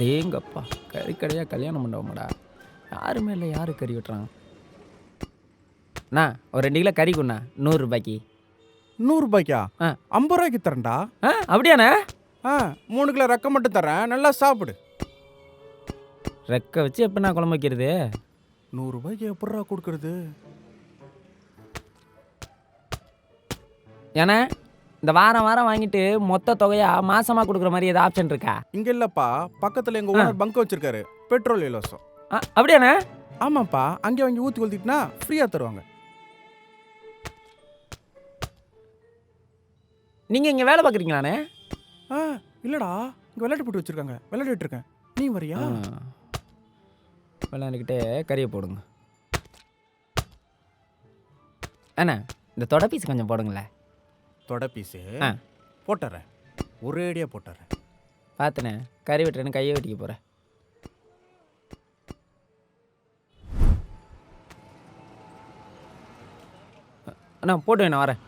டேங்கப்பா! கறி கடையா கல்யாண மண்டபமாடா? யாருமே இல்ல, யாரு கறி வெட்டுறாங்க? அண்ணா ஒரு 2 கிலோ கறி குடுண்ணா, ரூ. 100க்கு. ₹100க்கா? ஆ. ₹50 தரேன்டா. அப்படியாண்ணே? 3 கிலோ ரெக்க மட்டும் தரேன். நல்லா சாப்பிடு. ரெக்க வச்சு எப்படிண்ணா குழம்பு வைக்கிறது? ₹100க்கு எப்புட்றா குடுக்கறது? ஏண்ணே, இந்த வாரம் வாரம் வாங்கிட்டு மொத்த தொகையா மாசமா குடுக்குற மாரி ஏதாவது ஆப்ஷன் இருக்கா? இங்க இல்லப்பா. பக்கத்துல எங்க ஓனர் பங்க் வச்சிருக்காரு. பெட்ரோல் இலவசம். அப்படியாண்ணே? ஆமாப்பா. அங்கே வாங்கி ஊத்தி கொளுத்திட்டுனா ஃப்ரீயா தருவாங்க. நீங்க இங்க வேலை பார்க்குறீங்களாண்ணே? இல்லடா. இங்க விளையாட்டு போட்டு வச்சிருக்காங்க. விளையாடிட்டு இருக்கேன். நீ வரியா? விளையாண்டுக்கிட்டே கறியை போடுங்க. அண்ணா, இந்த தொடை பீஸ் கொஞ்சம் போடுங்களேன். தொட பீஸு போட்டுறேன். ஒரேடியா போட்டுறேன். பார்த்துண்ணே, கறி வெட்டுறேன்னு கையை வெட்டிக்க போகிறேன். அண்ணா போட்டு நான் வரேன்.